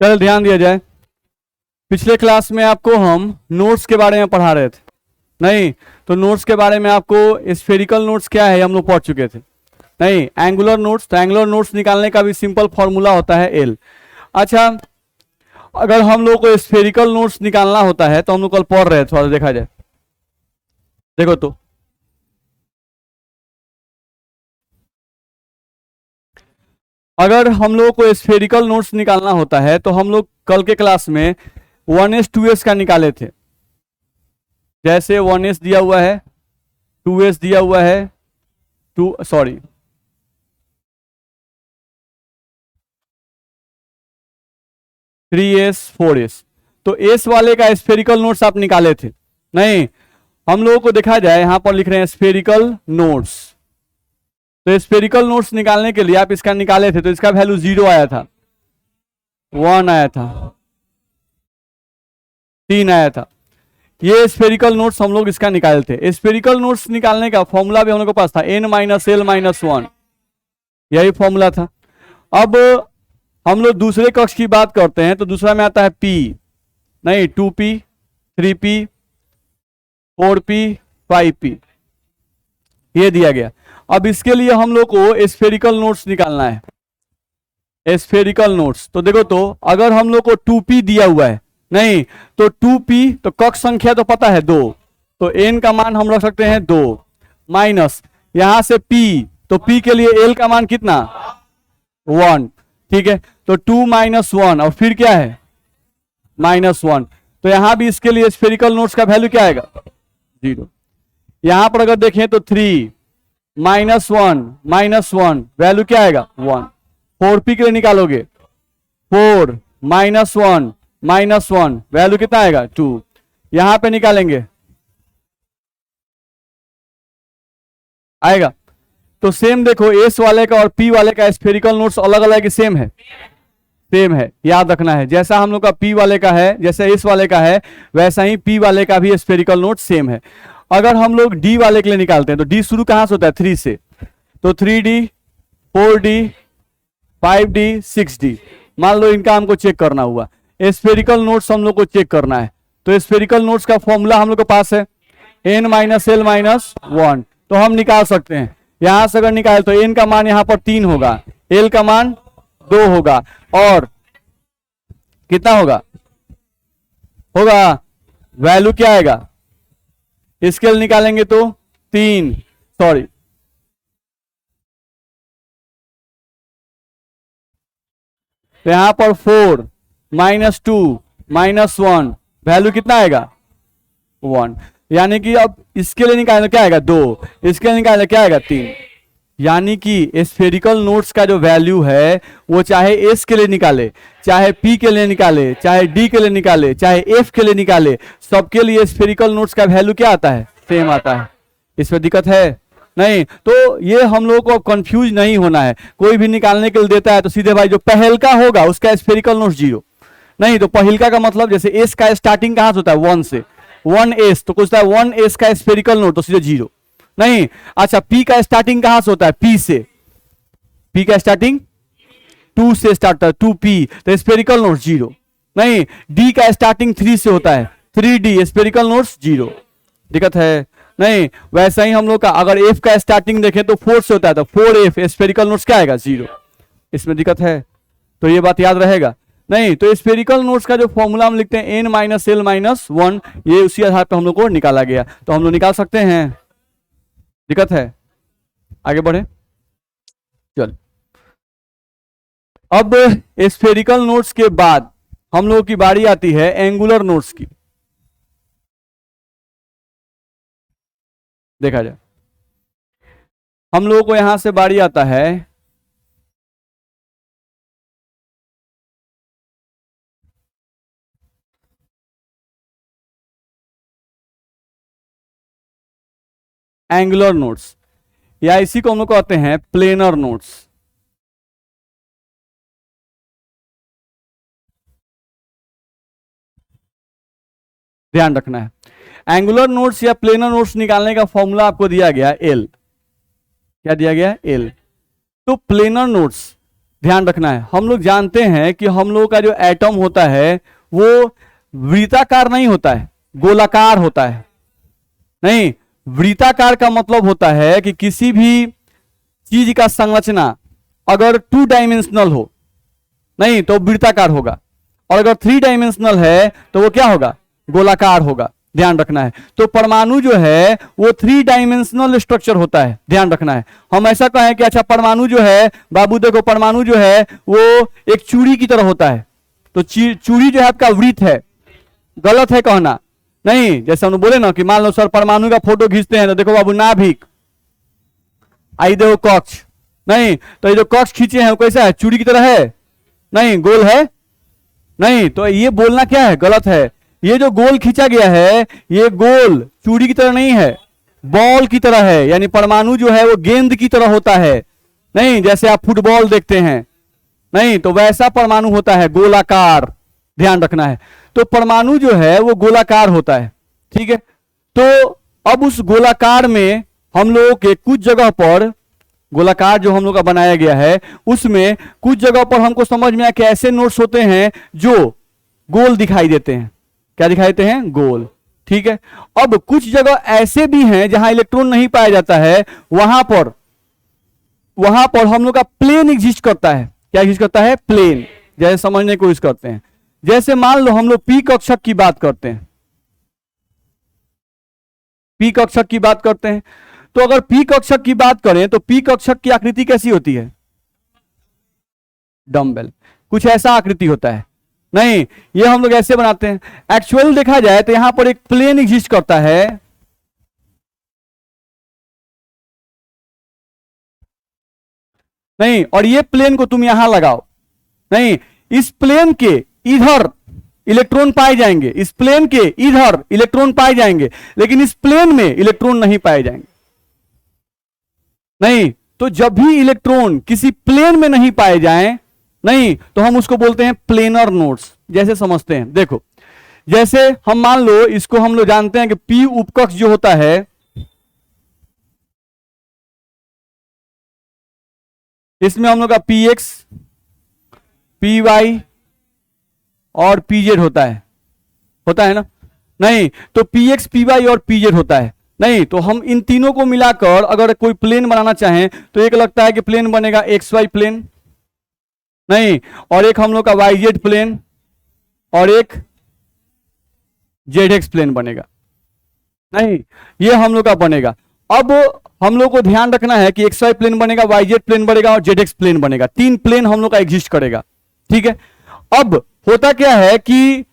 चल ध्यान दिया जाए, पिछले क्लास में आपको हम नोट्स के बारे में पढ़ा रहे थे, नहीं तो नोट्स के बारे में आपको स्फेरिकल नोट्स क्या है हम लोग पढ़ चुके थे। नहीं, एंगुलर नोट्स, तो एंगुलर नोट्स निकालने का भी सिंपल फॉर्मूला होता है एल। अच्छा, अगर हम लोग को स्फेरिकल नोट्स निकालना होता है तो हम लोग कल पढ़ रहे हैं, थोड़ा देखा जाए, देखो तो अगर हम लोग को स्फेरिकल नोट्स निकालना होता है तो हम लोग कल के क्लास में 1s 2s का निकाले थे। जैसे 1s दिया हुआ है, 2s दिया हुआ है, 3s 4s, तो s वाले का स्फेरिकल नोट्स आप निकाले थे। नहीं, हम लोगों को देखा जाए यहां पर लिख रहे हैं स्फेरिकल नोट्स, तो स्फेरिकल नोट्स निकालने के लिए आप इसका निकाले थे तो इसका वैल्यू 0 आया था, 1 आया था, 3 आया था। ये स्फेरिकल नोट्स हम लोग इसका निकाले थे। स्फेरिकल नोट्स निकालने का फॉर्मूला भी हम लोग के पास था, n माइनस एल माइनस 1, यही फॉर्मूला था। अब हम लोग दूसरे कक्ष की बात करते हैं तो दूसरा में आता है p, नहीं 2p 3p 4p 5p, ये दिया गया। अब इसके लिए हम लोग को स्फेरिकल नोट्स निकालना है, स्फेरिकल नोट्स। तो देखो तो अगर हम लोग को 2p दिया हुआ है, नहीं तो 2p, तो कक्ष संख्या तो पता है 2, तो n का मान हम रख सकते हैं 2, माइनस यहां से p, तो p के लिए l का मान कितना 1, ठीक है, तो 2 माइनस 1 और फिर क्या है -1, तो यहां भी इसके लिए स्फेरिकल नोट्स का वैल्यू क्या आएगा 0। यहां पर अगर देखें तो 3 -1 वैल्यू क्या आएगा 1। 4p के लिए निकालोगे 4 -1 वैल्यू कितना आएगा 2। यहां पे निकालेंगे आएगा, तो सेम देखो एस वाले का और पी वाले का स्फेरिकल नोट्स अलग अलग सेम है, सेम है, याद रखना है। जैसा हम लोग का पी वाले का है, जैसे इस वाले का है, वैसा ही पी वाले का भी स्फेरिकल नोट सेम है। अगर हम लोग डी वाले के लिए निकालते हैं तो डी शुरू कहां से होता है 3 से, तो 3d 4d 5d 6d, मान लो इनका हमको चेक करना हुआ। स्फेरिकल नोट्स हम लोग को चेक करना है, तो स्फेरिकल नोट्स का फॉर्मूला हम लोग के पास है n माइनस एल माइनस 1, तो हम निकाल सकते हैं। यहां से अगर निकाले तो n का मान यहां पर 3 होगा, l का मान 2 होगा, और कितना होगा वैल्यू क्या आएगा, स्केल निकालेंगे तो 3, तो यहां पर 4 -2 -1 वैल्यू कितना आएगा 1, यानी कि अब इसके लिए निकालना क्या आएगा 2, इसके लिए निकालना क्या आएगा 3। यानी कि स्फेरिकल नोट्स का जो वैल्यू है वो चाहे एस के लिए निकाले, चाहे पी के लिए निकाले, चाहे डी के लिए निकाले, चाहे एफ के लिए निकाले, सबके लिए स्फेरिकल नोट्स का वैल्यू क्या आता है सेम आता है। इसमें दिक्कत है नहीं, तो ये हम लोगों को कंफ्यूज नहीं होना है। कोई भी निकालने के लिए देता है तो सीधे भाई जो पहलका होगा उसका स्फेरिकल नोट्स 0, नहीं तो पहिलका का मतलब जैसे एस का स्टार्टिंग कहां से होता है 1 से, 1s तो कुछ 1s का स्फेरिकल नोट तो सीधे 0 नहीं। अच्छा, पी का स्टार्टिंग कहां से होता है पी से, पी का स्टार्टिंग 2 से स्टार्ट होता है 2p, तो स्फेरिकल नोट 0 नहीं। डी का स्टार्टिंग 3 से होता है 3d, स्फेरिकल नोट्स 0, दिक्कत है नहीं। वैसा ही हम लोग का अगर एफ का स्टार्टिंग देखें तो 4 से होता है तो 4f, स्फेरिकल नोट्स क्या आएगा 0, इसमें दिक्कत है, तो ये बात याद रहेगा नहीं। तो स्फेरिकल नोट्स का जो फॉर्मूला हम लिखते हैं n माइनस एल माइनस 1, ये उसी आधार पर हम लोग को निकाला गया, तो हम लोग निकाल सकते हैं, दिक्कत है, आगे बढ़े चल। अब स्फेरिकल नोट्स के बाद हम लोगों की बारी आती है एंगुलर नोट्स की। देखा जाए हम लोगों को यहां से बारी आता है एंगुलर नोट्स, या इसी को हम लोग कहते हैं प्लेनर नोट्स। ध्यान रखना है, एंगुलर नोट्स या प्लेनर नोट्स निकालने का फॉर्मूला आपको दिया गया एल, क्या दिया गया एल। तो प्लेनर नोट्स ध्यान रखना है। हम लोग जानते हैं कि हम लोग का जो एटम होता है वो वृत्ताकार नहीं होता है, गोलाकार होता है। नहीं, वृत्ताकार का मतलब होता है कि किसी भी चीज का संरचना अगर 2 डायमेंशनल हो, नहीं तो वृत्ताकार होगा, और अगर 3 डायमेंशनल है तो वो क्या होगा, गोलाकार होगा। ध्यान रखना है। तो परमाणु जो है वो 3 डायमेंशनल स्ट्रक्चर होता है, ध्यान रखना है। हम ऐसा कहें कि अच्छा परमाणु जो है, बाबू देखो परमाणु जो है वो एक चूड़ी की तरह होता है, तो चूड़ी जो है आपका वृत्त है, गलत है कहना। नहीं, जैसे हम बोले ना कि मान लो सर परमाणु का फोटो खींचते हैं तो देखो बाबू नाभिक, आई देखो कक्ष, नहीं तो ये जो कक्ष खींचे हैं वो कैसा है, चूड़ी की तरह है, नहीं गोल है, नहीं तो ये बोलना क्या है, गलत है। ये जो गोल खींचा गया है ये गोल चूड़ी की तरह नहीं है, बॉल की तरह है, यानी परमाणु जो है वो गेंद की तरह होता है। नहीं, जैसे आप फुटबॉल देखते हैं, नहीं तो वैसा परमाणु होता है, गोलाकार। ध्यान रखना है। तो परमाणु जो है वो गोलाकार होता है, ठीक है। तो अब उस गोलाकार में हम लोगों के कुछ जगह पर, गोलाकार जो हम लोग का बनाया गया है उसमें कुछ जगह पर हमको समझ में आया कि ऐसे नोट्स होते हैं जो गोल दिखाई देते हैं। क्या दिखाई देते हैं, गोल, ठीक है। अब कुछ जगह ऐसे भी हैं जहां इलेक्ट्रॉन नहीं पाया जाता है, वहां पर हम लोग का प्लेन एग्जिस्ट करता है। क्या एग्जिस्ट करता है, प्लेन। जैसे समझने की कोशिश करते हैं, जैसे मान लो हम लोग पी कक्षक की बात करते हैं, पी कक्षक की बात करते हैं, तो अगर पी कक्षक की बात करें तो पी कक्षक की आकृति कैसी होती है, डम्बेल, कुछ ऐसा आकृति होता है। नहीं, ये हम लोग ऐसे बनाते हैं। एक्चुअल देखा जाए तो यहां पर एक प्लेन एग्जिस्ट करता है, नहीं, और ये प्लेन को तुम यहां लगाओ, नहीं, इस प्लेन के इधर इलेक्ट्रॉन पाए जाएंगे, इस प्लेन के इधर इलेक्ट्रॉन पाए जाएंगे, लेकिन इस प्लेन में इलेक्ट्रॉन नहीं पाए जाएंगे। नहीं, तो जब भी इलेक्ट्रॉन किसी प्लेन में नहीं पाए जाएं, नहीं तो हम उसको बोलते हैं प्लेनर नोड्स। जैसे समझते हैं, देखो जैसे हम मान लो इसको हम लोग जानते हैं कि पी उपकक्ष जो होता है, इसमें हम लोग का पी एक्स, पी वाई और पी जेड होता है ना। नहीं, तो पी एक्स, पी वाई और पी जेड होता है। नहीं, तो हम इन तीनों को मिलाकर अगर कोई प्लेन बनाना चाहें तो एक लगता है कि प्लेन बनेगा एक्स वाई प्लेन, नहीं, और एक हम लोग का वाई जेड प्लेन और एक जेड एक्स प्लेन बनेगा। नहीं, ये हम लोग का बनेगा। अब हम लोग को ध्यान रखना है कि एक्स वाई प्लेन बनेगा, वाई जेड प्लेन बनेगा और जेड एक्स प्लेन बनेगा। 3 प्लेन हम लोग का एग्जिस्ट करेगा, ठीक है। अब होता क्या है कि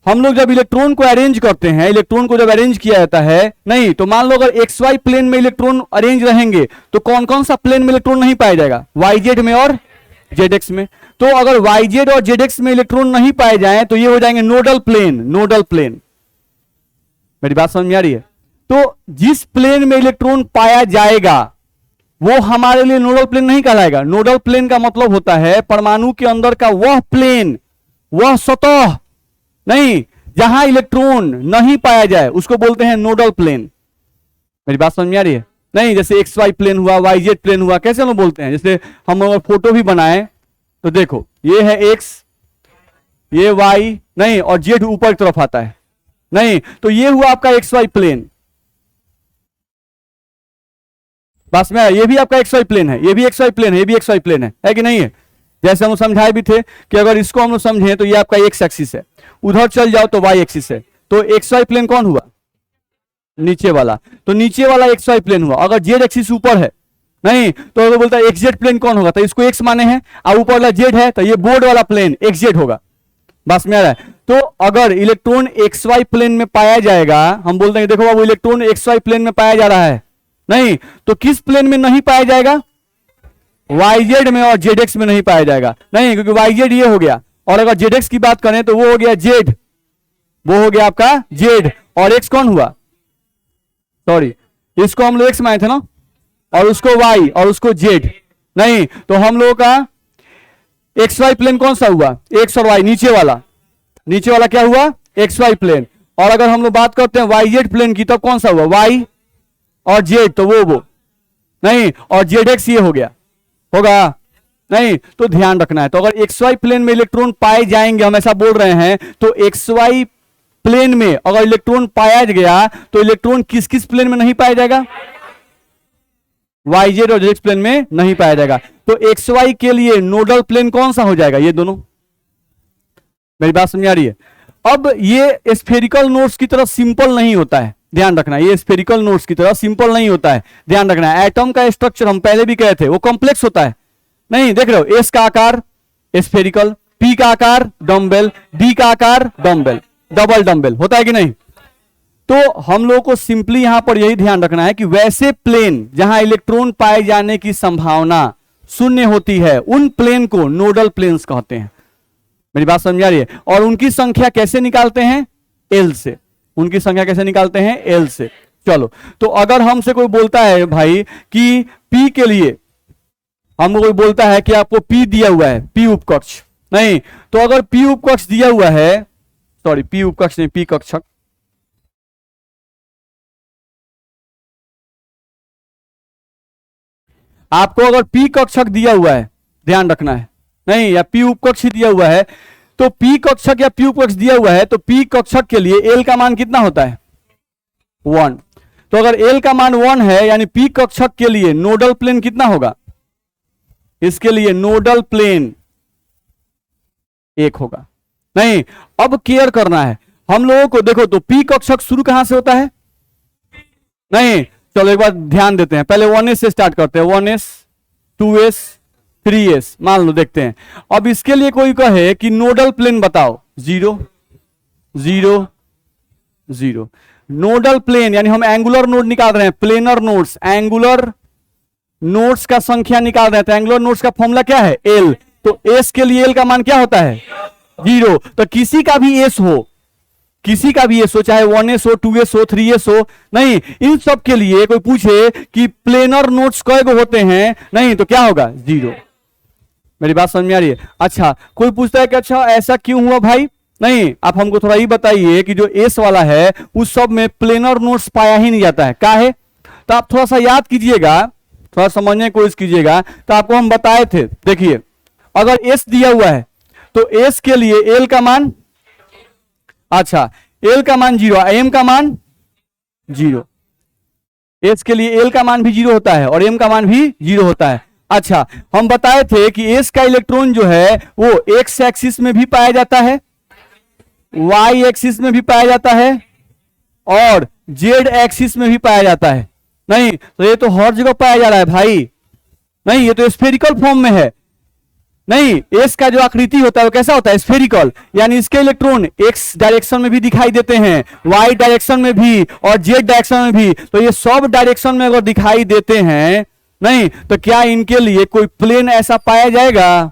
हम लोग जब इलेक्ट्रॉन को अरेंज करते हैं, इलेक्ट्रॉन को जब अरेंज किया जाता है, नहीं तो मान लो अगर एक्स वाई प्लेन में इलेक्ट्रॉन अरेंज रहेंगे तो कौन कौन सा प्लेन में इलेक्ट्रॉन नहीं पाया जाएगा, वाई जेड में और जेड एक्स में। तो अगर वाई जेड और जेड एक्स में इलेक्ट्रॉन नहीं पाए जाएं तो ये हो जाएंगे नोडल प्लेन, नोडल प्लेन। मेरी बात समझ में आ रही है। तो जिस प्लेन में इलेक्ट्रॉन पाया जाएगा वो हमारे लिए नोडल प्लेन नहीं कहलाएगा। नोडल प्लेन का मतलब होता है परमाणु के अंदर का वह प्लेन, वह सतह, नहीं, जहां इलेक्ट्रॉन नहीं पाया जाए उसको बोलते हैं नोडल प्लेन। मेरी बात समझ में आ रही है। नहीं, जैसे एक्स वाई प्लेन हुआ, वाई जेड प्लेन हुआ, कैसे हम बोलते हैं, जैसे हम अगर फोटो भी बनाए तो देखो ये है एक्स, ये वाई, नहीं, और जेड ऊपर की तरफ आता है, नहीं, तो ये हुआ आपका एक्स वाई प्लेन। बस में ये भी आपका एक्स वाई प्लेन है, ये भी एक्स वाई प्लेन है, ये भी एक्स वाई प्लेन है कि नहीं है। जैसे हम समझाए भी थे कि अगर इसको हम लोग समझें तो ये आपका एक्स एक्सिस है, उधर चल जाओ तो वाई एक्सिस है। तो एक्स वाई प्लेन कौन हुआ, नीचे वाला, तो नीचे वाला एक्स वाई प्लेन हुआ। अगर जेड एक्सिस ऊपर है, नहीं, तो अगर बोलता है एक्स जेड प्लेन कौन होगा, तो इसको एक्स माने हैं और ऊपर वाला जेड है तो ये बोर्ड वाला प्लेन एक्स जेड होगा। बस में आ रहा है। तो अगर इलेक्ट्रॉन एक्स वाई प्लेन में पाया जाएगा, हम बोलते हैं देखो बाबू इलेक्ट्रॉन एक्स वाई प्लेन में पाया जा रहा है, नहीं, तो किस प्लेन में नहीं पाया जाएगा, वाई जेड में और जेड एक्स में नहीं पाया जाएगा। नहीं, क्योंकि वाई जेड ये हो गया, और अगर जेड एक्स की बात करें तो वो हो गया जेड, वो हो गया आपका जेड, और एक्स कौन हुआ, सॉरी इसको हम लोग एक्स माने थे ना, और उसको वाई और उसको जेड। नहीं, तो हम लोगों का एक्स वाई प्लेन कौन सा हुआ, एक्स और वाई, नीचे वाला क्या हुआ, एक्स वाई प्लेन। और अगर हम लोग बात करते हैं वाई जेड प्लेन की, तब कौन सा हुआ, वाई और जेड, तो वो नहीं, और जेड एक्स ये हो गया, होगा, नहीं, तो ध्यान रखना है। तो अगर एक्स वाई प्लेन में इलेक्ट्रॉन पाए जाएंगे, हम ऐसा बोल रहे हैं, तो एक्स वाई प्लेन में अगर इलेक्ट्रॉन पाया गया तो इलेक्ट्रॉन किस किस प्लेन में नहीं पाया जाएगा? वाई जेड और जेड प्लेन में नहीं पाया जाएगा। तो एक्स वाई के लिए नोडल प्लेन कौन सा हो जाएगा? ये दोनों। मेरी बात समझ आ रही है? अब ये स्फेरिकल नोड्स की तरह सिंपल नहीं होता है, ध्यान रखना। ये स्फेरिकल नोड्स की तरह सिंपल नहीं होता है, ध्यान रखना। एटम का स्ट्रक्चर हम पहले भी कहे थे, वो कॉम्प्लेक्स होता है। नहीं, देख रहे हो, एस का आकार स्फेरिकल, पी का आकार डम्बेल, डी का आकार डम्बेल, डबल डम्बेल होता है कि नहीं? तो हम लोगों को सिंपली यहां पर यही ध्यान रखना है कि वैसे प्लेन जहां इलेक्ट्रॉन पाए जाने की संभावना शून्य होती है, उन प्लेन को नोडल प्लेन्स कहते हैं। मेरी बात समझ आ रही है? और उनकी संख्या कैसे निकालते हैं? एल से। उनकी संख्या कैसे निकालते हैं? एल से। चलो, तो अगर हमसे कोई बोलता है भाई कि पी के लिए, हमको कोई बोलता है कि आपको पी दिया हुआ है, पी उपकक्ष, नहीं, तो अगर पी उपकक्ष दिया हुआ है, सॉरी पी उपकक्ष नहीं, पी कक्षक, आपको अगर पी कक्षक दिया हुआ है, ध्यान रखना है, नहीं, या पी उपकक्ष दिया हुआ है, तो पी कक्षक या पी उपकक्ष दिया हुआ है, तो पी कक्षक के लिए एल का मान कितना होता है? 1। तो अगर एल का मान 1 है, यानी पी कक्षक के लिए नोडल प्लेन कितना होगा? इसके लिए नोडल प्लेन 1 होगा। नहीं, अब केयर करना है हम लोगों को। देखो, तो पी कक्षक शुरू कहां से होता है? नहीं, चलो एक बार ध्यान देते हैं, पहले 1s से स्टार्ट करते हैं। 1s, 2s, 3s मान लो, देखते हैं। अब इसके लिए कोई कहे कि नोडल प्लेन बताओ, 0 0 0। नोडल प्लेन यानी हम एंगुलर नोड निकाल रहे हैं, प्लेनर नोड्स, एंगुलर नोड्स का संख्या निकाल रहे हैं। तो एंगुलर नोड्स का फॉर्मूला क्या है? एल। तो एस के लिए एल का मान क्या होता है? 0। तो किसी का भी एस हो, किसी का भी एस हो, चाहे 1s हो, 2s हो, 3s हो, नहीं, इन सब के लिए कोई पूछे कि प्लेनर नोड्स कई गो होते हैं, नहीं, तो क्या होगा? 0। मेरी बात समझ में आ रही है? अच्छा, कोई पूछता है कि अच्छा ऐसा क्यों हुआ भाई? नहीं, आप हमको थोड़ा ये बताइए कि जो एस वाला है उस सब में प्लेनर नोड्स पाया ही नहीं जाता है, क्या है? तो आप थोड़ा सा याद कीजिएगा, थोड़ा समझने की कोशिश कीजिएगा। तो आपको हम बताए थे, देखिए, अगर एस दिया हुआ है तो एस के लिए एल का मान, अच्छा, एल का मान 0, एम का मान 0। एस के लिए एल का मान भी 0 होता है और एम का मान भी 0 होता है। अच्छा, हम बताए थे कि एस का इलेक्ट्रॉन जो है वो एक्स एक्सिस में भी पाया जाता है, वाई एक्सिस में भी पाया जाता है और जेड एक्सिस में भी पाया जाता है। नहीं, तो ये तो हर जगह पाया जा रहा है भाई। नहीं, ये तो स्फेरिकल फॉर्म में है। नहीं, एस का जो आकृति होता है वो कैसा होता है? स्फेरिकल। यानी इसके इलेक्ट्रॉन एक्स डायरेक्शन में भी दिखाई देते हैं, वाई डायरेक्शन में भी और जेड डायरेक्शन में भी। तो ये सब डायरेक्शन में अगर दिखाई देते हैं, नहीं, तो क्या इनके लिए कोई प्लेन ऐसा पाया जाएगा?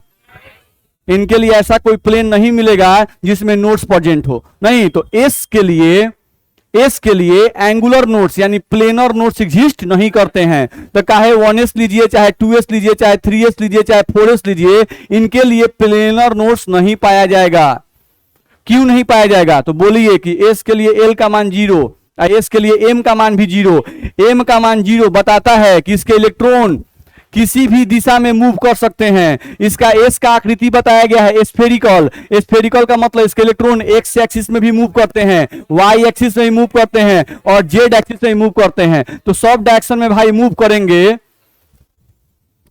इनके लिए ऐसा कोई प्लेन नहीं मिलेगा जिसमें नोड्स प्रेजेंट हो। नहीं, तो एस के लिए एंगुलर नोड्स यानी प्लेनर नोड्स एग्जिस्ट नहीं करते हैं। तो चाहे 1s लीजिए, चाहे 2s लीजिए, चाहे 3s लीजिए, चाहे 4s लीजिए, इनके लिए प्लेनर नोड्स नहीं पाया जाएगा। क्यों नहीं पाया जाएगा? तो बोलिए कि एस के लिए एल का मान 0, एस के लिए एम का मान भी 0। एम का मान 0 बताता है कि इसके इलेक्ट्रॉन किसी भी दिशा में मूव कर सकते हैं। इसका एस का आकृति बताया गया है स्फेरिकल। स्फेरिकल का मतलब इसके इलेक्ट्रॉन एक्स एक्सिस में भी मूव करते हैं, वाई एक्सिस में भी मूव करते हैं और जेड एक्सिस में भी मूव करते हैं। तो सब डायरेक्शन में भाई मूव करेंगे।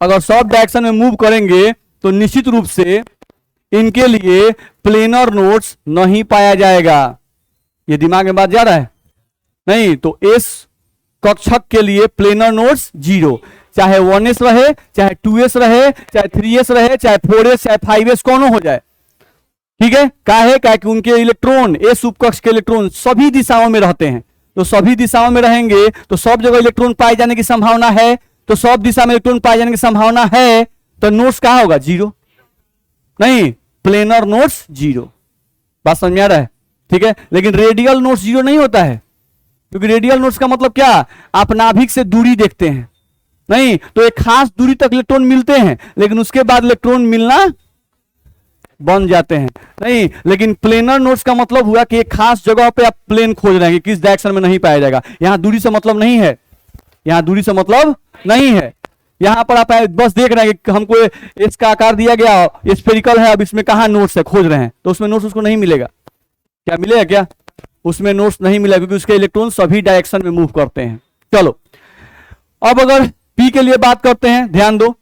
अगर सब डायरेक्शन में मूव करेंगे तो निश्चित रूप से इनके लिए प्लेनर नोड्स नहीं पाया जाएगा। ये दिमाग में बात जा रहा है? नहीं, तो एस कक्षक के लिए प्लेनर नोड्स 0, चाहे 1s रहे, चाहे 2s रहे, चाहे 3s रहे, चाहे 4s, चाहे 5s, कौन हो जाए। ठीक है, काहे कि उनके इलेक्ट्रॉन, एस उपकक्ष के इलेक्ट्रॉन सभी दिशाओं में रहते हैं। तो सभी दिशाओं में रहेंगे तो सब जगह इलेक्ट्रॉन पाए जाने की संभावना है। तो सब दिशा में इलेक्ट्रॉन पाए जाने की संभावना है, तो नोड्स कहां होगा? 0। नहीं, प्लेनर नोड्स 0। बात समझ में आ रहा है? ठीक है, लेकिन रेडियल नोड्स 0 नहीं होता है, क्योंकि रेडियल नोड्स का मतलब क्या? आप नाभिक से दूरी देखते हैं। नहीं, तो एक खास दूरी तक इलेक्ट्रॉन मिलते हैं, लेकिन उसके बाद इलेक्ट्रॉन मिलना बन जाते हैं। नहीं, लेकिन प्लेनर नोड्स का मतलब हुआ कि एक खास जगह पे आप प्लेन खोज रहे हैं, किस डायरेक्शन में नहीं पाया जाएगा। यहां दूरी से मतलब नहीं है, यहां दूरी से मतलब नहीं है। यहाँ पर आप बस देख रहे हैं कि हमको इसका आकार दिया गया, स्फेरिकल है, अब इसमें कहाँ नोट्स है खोज रहे हैं, तो उसमें नोट्स उसको नहीं मिलेगा। क्या मिलेगा क्या? उसमें नोट्स नहीं मिलेगा, क्योंकि उसके इलेक्ट्रॉन सभी डायरेक्शन में मूव करते हैं। चलो अब अगर पी के लिए बात करते हैं, ध्यान दो,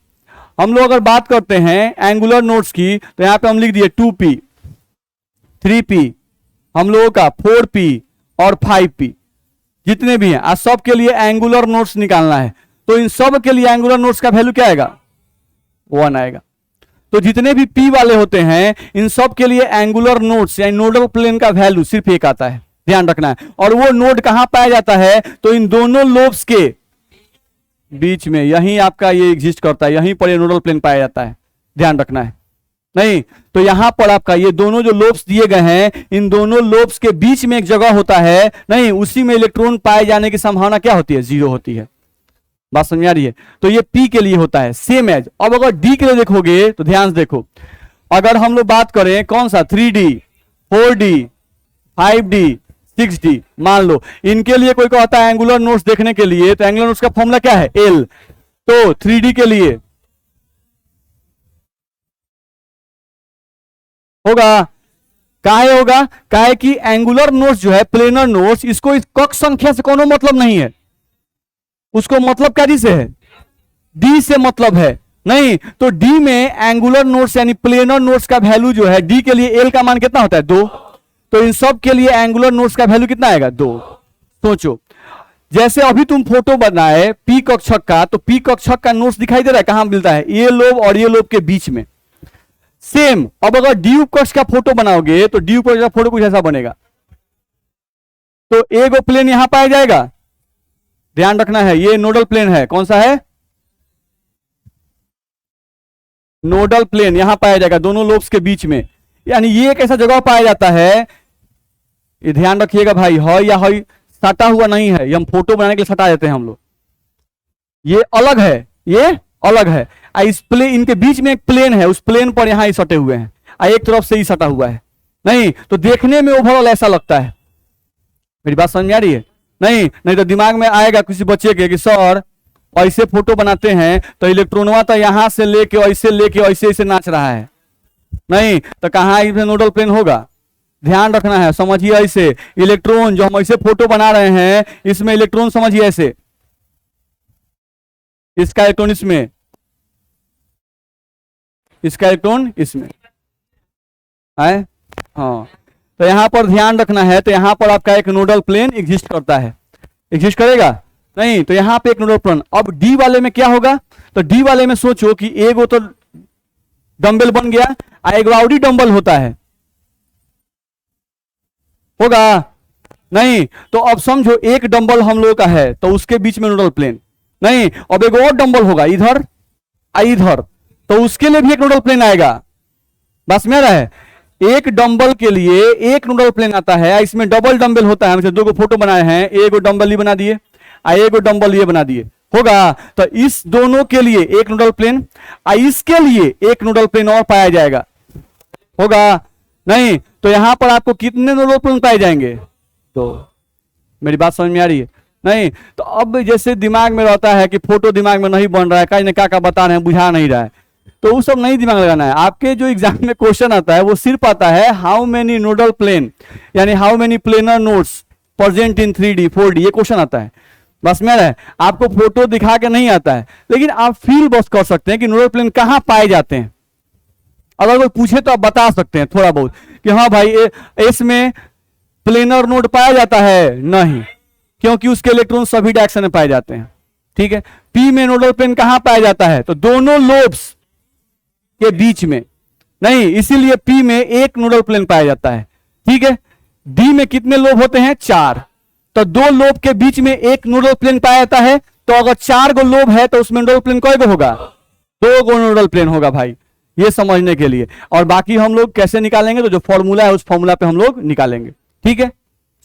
हम लोग अगर बात करते हैं एंगुलर नोट्स की, तो यहां पे हम लिख दिए 2p, 3p, हम लोगों का 4p और 5p, जितने भी हैं आज सब के लिए एंगुलर नोट्स निकालना है। तो इन सब के लिए एंगुलर नोट्स का वैल्यू क्या आएगा? 1 आएगा। तो जितने भी p वाले होते हैं इन सब के लिए एंगुलर नोट्स यानी नोडल प्लेन का वैल्यू सिर्फ 1 आता है, ध्यान रखना है। और वो नोड कहां पाया जाता है? तो इन दोनों लोब्स के बीच में, यहीं आपका ये एग्जिस्ट करता है, यहीं पर ये नोडल प्लेन पाया जाता है, ध्यान रखना है। नहीं तो यहां पर आपका ये दोनों जो लोब्स दिए गए हैं, इन दोनों लोब्स के बीच में एक जगह होता है, नहीं उसी में इलेक्ट्रॉन पाए जाने की संभावना क्या होती है? 0 होती है। बात समझ आ रही है? तो ये पी के लिए होता है सेम एज। अब अगर डी के लिए देखोगे तो ध्यान से देखो, अगर हम लोग बात करें कौन सा 3D, 4D, 5D, 6D, मान लो इनके लिए कोई कहता है एंगुलर नोट्स देखने के लिए, तो एंगुलर नोट्स का फॉर्मूला क्या है? L। तो 3D के लिए होगा, काहे होगा? काहे कि एंगुलर नोट्स जो है प्लेनर नोट्स, इसको इस कक्ष संख्या से कोनो मतलब नहीं है, उसको मतलब क्या से है? डी से मतलब है। नहीं तो डी में एंगुलर नोट्स यानी प्लेनर नोट्स का वैल्यू जो है डी के लिए एल का मान कितना होता है? 2। तो इन सब के लिए एंगुलर नोट्स का वैल्यू कितना आएगा? 2। सोचो जैसे अभी तुम फोटो बनाए पी कक्षक का, तो पी कक्षक का नोट्स दिखाई दे रहा है, कहां मिलता है? ये लोब और ये लोब के बीच में। सेम अब अगर डी उपकक्ष का फोटो बनाओगे तो डी उपकक्ष का फोटो कुछ ऐसा बनेगा। तो एक प्लेन यहां पाया जाएगा, ध्यान रखना है, ये नोडल प्लेन है। कौन सा है? नोडल प्लेन यहां पाया जाएगा दोनों लोब्स के बीच में, यानी ये एक ऐसा जगह पाया जाता है, ये ध्यान रखिएगा भाई, हॉय या हॉय सटा हुआ नहीं है, ये हम फोटो बनाने के लिए सटा देते हैं हम लोग, ये अलग है, ये अलग है। इस प्लेन, इनके बीच में एक प्लेन है, उस प्लेन पर यहां ही सटे हुए हैं, एक तरफ से ही सटा हुआ है। नहीं तो देखने में ओवरऑल ऐसा लगता है। मेरी बात समझ में आ रही है? नहीं तो दिमाग में आएगा किसी बच्चे के कि सर ऐसे फोटो बनाते हैं तो इलेक्ट्रॉनवा तो यहां से लेके ऐसे ऐसे नाच रहा है, नहीं तो कहां इसमें नोडल प्लेन होगा? ध्यान रखना है, समझिए ऐसे इलेक्ट्रॉन जो हम ऐसे फोटो बना रहे हैं, इसमें इलेक्ट्रॉन समझिए ऐसे, इसका इलेक्ट्रॉन इसमें, इसका इलेक्ट्रॉन इसमें है। हाँ तो यहां पर ध्यान रखना है, तो यहां पर आपका एक नोडल प्लेन एग्जिस्ट करता है, एग्जिस्ट करेगा। नहीं तो यहां पे एक नोडल प्लेन। अब डी वाले में क्या होगा? तो डी वाले में सोचो कि एगो तो डंबल बन गया, एक राउडी डंबल होता है, होगा? नहीं तो अब समझो एक डंबल हम लोग का है, तो उसके बीच में नोडल प्लेन। नहीं अब एक और डंबल होगा इधर इधर, तो उसके लिए भी एक नोडल प्लेन आएगा। बस में रहा है, एक डंबल के लिए एक नोडल प्लेन आता है, इसमें डबल डंबल होता है। हमसे 2 फोटो बनाए हैं, एक डंबल ये बना दिए, एक डंबल ये बना दिए, होगा? तो इस दोनों के लिए एक नोडल प्लेन, इसके लिए एक नोडल प्लेन और पाया जाएगा, होगा? नहीं तो यहां पर आपको कितने नोडल प्लेन पाए जाएंगे? तो मेरी बात समझ में आ रही है? नहीं तो अब जैसे दिमाग में रहता है कि फोटो दिमाग में नहीं बन रहा है, कहीं ना क्या बता रहे हैं, बुझा नहीं रहा है, तो वो सब नहीं दिमाग लगाना है। आपके जो एग्जाम में क्वेश्चन आता है वो सिर्फ आता है हाउ मेनी नोडल प्लेन, यानी how many planar nodes present in 3D 4D, ये क्वेश्चन आता है। बस में रहे, आपको फोटो दिखा के नहीं आता है, लेकिन आप फील बस कर सकते हैं कि नोडल प्लेन कहां पाए जाते हैं। अगर कोई पूछे तो आप बता सकते हैं थोड़ा बहुत कि हाँ भाई इसमें प्लेनर नोड पाया जाता है, नहीं, क्योंकि उसके इलेक्ट्रॉन सभी डायरेक्शन में पाए जाते हैं। ठीक है, पी में नोडल प्लेन कहां पाया जाता है? तो दोनों लोब्स के बीच में, नहीं इसीलिए पी में एक नोडल प्लेन पाया जाता है। ठीक है, डी में कितने लोब होते हैं? 4, तो 2 लोब के बीच में एक नोडल प्लेन पाया जाता है। तो अगर 4 गो लोब है तो उसमें नोडल प्लेन कई गो होगा? 2 गो नोडल प्लेन होगा भाई, ये समझने के लिए। और बाकी हम लोग कैसे निकालेंगे? तो जो फॉर्मूला है उस फॉर्मूला पे हम लोग निकालेंगे। ठीक है,